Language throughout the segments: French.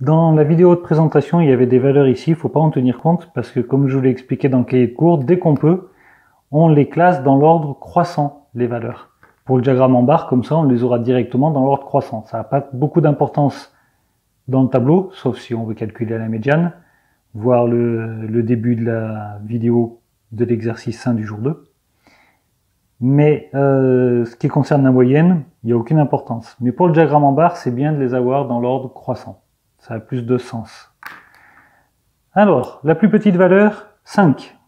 Dans la vidéo de présentation, il y avait des valeurs ici, il ne faut pas en tenir compte parce que comme je vous l'ai expliqué dans le cahier de cours, dès qu'on peut, on les classe dans l'ordre croissant, les valeurs. Pour le diagramme en barre, comme ça, on les aura directement dans l'ordre croissant. Ça n'a pas beaucoup d'importance dans le tableau, sauf si on veut calculer la médiane, voir le début de la vidéo de l'exercice 1 du jour 2. Mais ce qui concerne la moyenne, il n'y a aucune importance. Mais pour le diagramme en barre, c'est bien de les avoir dans l'ordre croissant. Ça a plus de sens. Alors, la plus petite valeur, 5.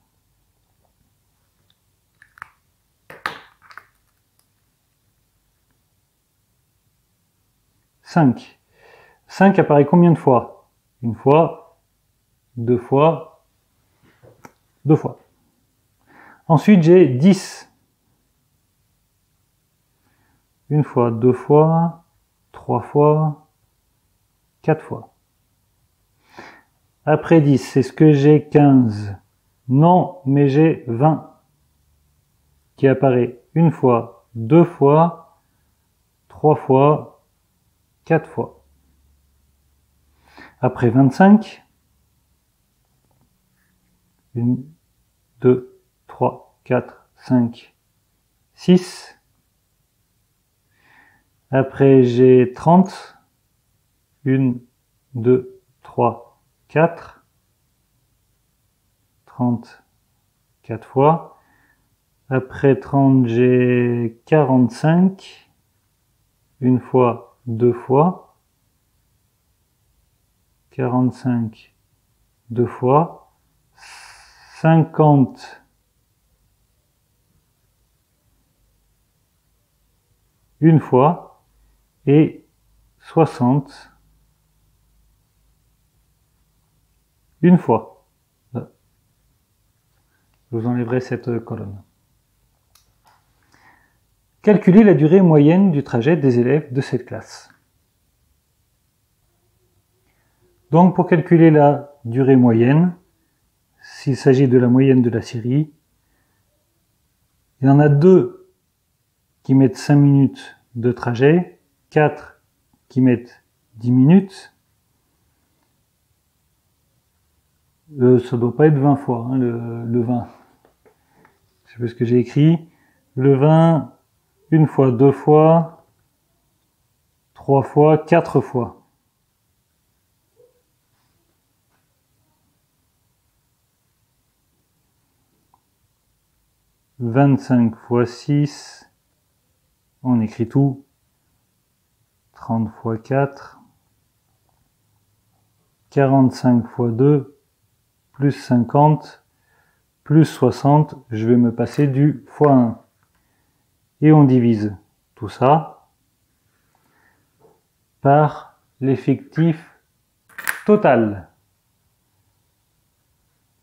5. 5 apparaît combien de fois? Une fois, deux fois, deux fois. Ensuite, j'ai 10. Une fois, deux fois, trois fois, quatre fois. Après 10, est-ce que j'ai 15? Non, mais j'ai 20 qui apparaît une fois, deux fois, trois fois, quatre fois. Après 25, 1, 2, 3, 4, 5, 6. Après j'ai 30, 1, 2, 3, 4. 30, 4 fois. Après 30, j'ai 45. Une fois, deux fois. 45, deux fois. 50, une fois. Et 60, une fois. Je vous enlèverai cette colonne. Calculez la durée moyenne du trajet des élèves de cette classe. Donc pour calculer la durée moyenne, s'il s'agit de la moyenne de la série, il y en a 2 qui mettent 5 minutes de trajet, 4 qui mettent 10 minutes. Ça ne doit pas être 20 fois, hein, le 20. Je sais pas ce que j'ai écrit. Le 20, une fois, deux fois, trois fois, quatre fois. « 25 fois 6, on écrit tout, 30 fois 4, 45 fois 2, plus 50, plus 60, je vais me passer du fois 1. Et on divise tout ça par l'effectif total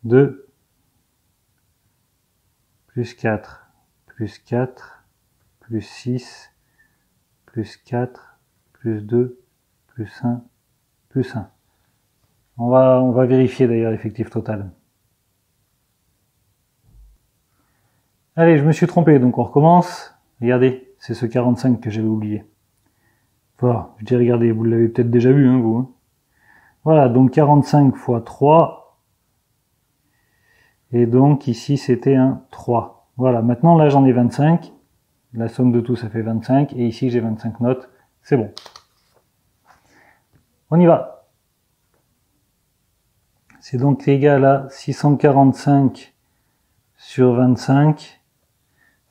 de plus 4, plus 4, plus 6, plus 4, plus 2, plus 1, plus 1. On va vérifier d'ailleurs l'effectif total. Allez, je me suis trompé, donc on recommence. Regardez, c'est ce 45 que j'avais oublié. Voilà, je dis regardez, vous l'avez peut-être déjà vu, hein, vous. Voilà, donc 45 fois 3. Et donc ici, c'était un 3. Voilà, maintenant là j'en ai 25. La somme de tout, ça fait 25. Et ici, j'ai 25 notes. C'est bon. On y va. C'est donc égal à 645 sur 25.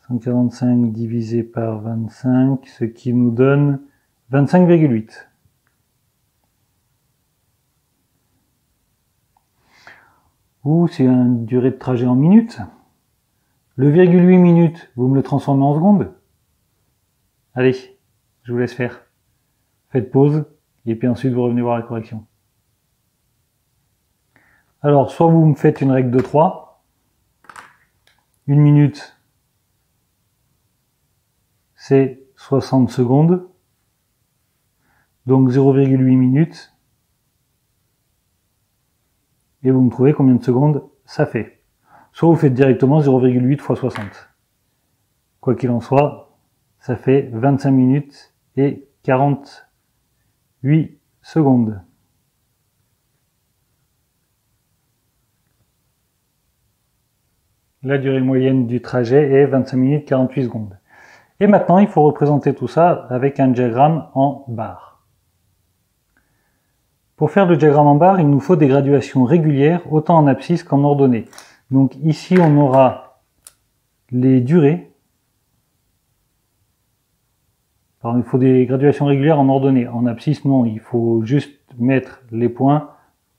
145 divisé par 25, ce qui nous donne 25,8. Ou c'est une durée de trajet en minutes. Le virgule 8 minutes, vous me le transformez en secondes. Allez, je vous laisse faire. Faites pause, et puis ensuite vous revenez voir la correction. Alors, soit vous me faites une règle de 3. Une minute, c'est 60 secondes. Donc 0,8 minutes. Et vous me trouvez combien de secondes ça fait. Soit vous faites directement 0,8 fois 60. Quoi qu'il en soit, ça fait 25 minutes et 48 secondes. La durée moyenne du trajet est 25 minutes 48 secondes. Et maintenant, il faut représenter tout ça avec un diagramme en barres. Pour faire le diagramme en barres, il nous faut des graduations régulières, autant en abscisse qu'en ordonnée. Donc ici, on aura les durées. Alors, il faut des graduations régulières en ordonnée. En abscisse, non, il faut juste mettre les points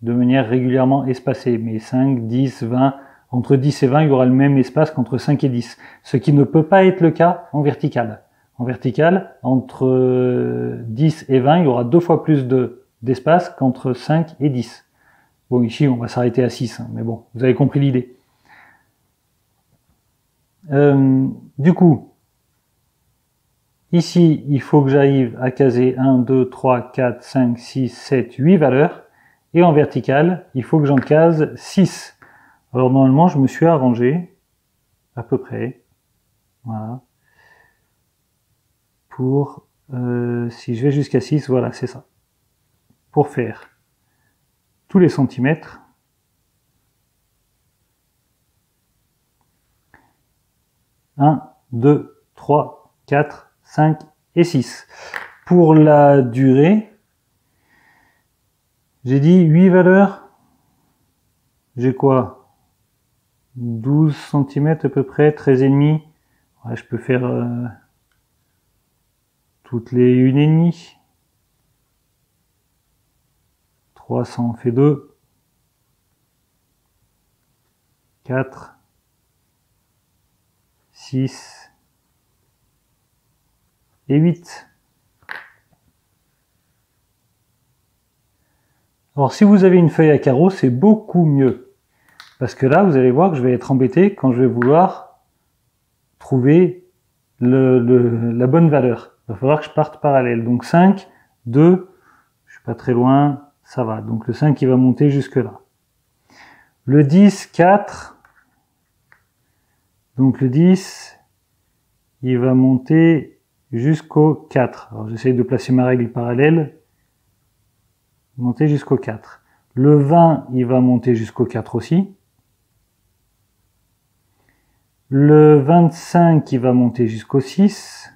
de manière régulièrement espacée. Mais 5, 10, 20, entre 10 et 20, il y aura le même espace qu'entre 5 et 10. Ce qui ne peut pas être le cas en vertical. En vertical, entre 10 et 20, il y aura 2 fois plus d'espace qu'entre 5 et 10. Bon, ici, on va s'arrêter à 6, hein, mais bon, vous avez compris l'idée. Du coup, ici, il faut que j'arrive à caser 1, 2, 3, 4, 5, 6, 7, 8 valeurs. Et en vertical, il faut que j'en case 6. Alors normalement, je me suis arrangé, à peu près, voilà, pour, si je vais jusqu'à 6, voilà, c'est ça. Pour faire tous les centimètres, un, 2, 3, 4, 5 et 6. Pour la durée, j'ai dit 8 valeurs. J'ai quoi? 12 cm à peu près, 13,5. Ouais, je peux faire toutes les 1,5. 300 fait 2. 4. 6. Et 8. Alors si vous avez une feuille à carreaux, c'est beaucoup mieux. Parce que là, vous allez voir que je vais être embêté quand je vais vouloir trouver la bonne valeur. Il va falloir que je parte parallèle. Donc 5, 2, je suis pas très loin, ça va. Donc le 5, il va monter jusque là. Le 10, 4. Donc le 10, il va monter jusqu'au 4. Alors j'essaie de placer ma règle parallèle. Monter jusqu'au 4. Le 20, il va monter jusqu'au 4 aussi. Le 25, il va monter jusqu'au 6.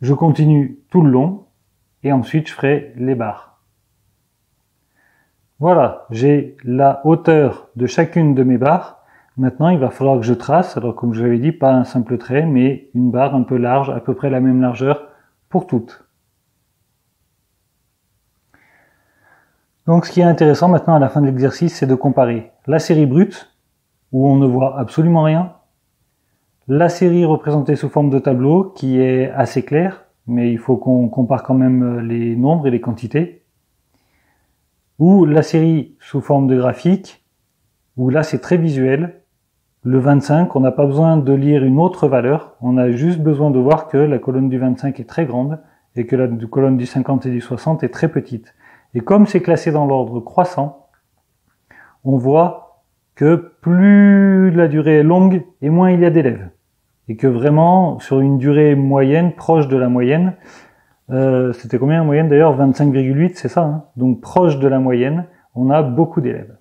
Je continue tout le long et ensuite je ferai les barres. Voilà, j'ai la hauteur de chacune de mes barres. Maintenant, il va falloir que je trace, alors comme je l'avais dit, pas un simple trait, mais une barre un peu large, à peu près la même largeur pour toutes. Donc ce qui est intéressant maintenant à la fin de l'exercice, c'est de comparer la série brute, où on ne voit absolument rien, la série représentée sous forme de tableau, qui est assez claire, mais il faut qu'on compare quand même les nombres et les quantités, ou la série sous forme de graphique, où là c'est très visuel. Le 25, on n'a pas besoin de lire une autre valeur, on a juste besoin de voir que la colonne du 25 est très grande, et que la colonne du 50 et du 60 est très petite. Et comme c'est classé dans l'ordre croissant, on voit que plus la durée est longue et moins il y a d'élèves. Et que vraiment, sur une durée moyenne, proche de la moyenne, c'était combien en moyenne d'ailleurs? 25,8, c'est ça, hein. Donc proche de la moyenne, on a beaucoup d'élèves.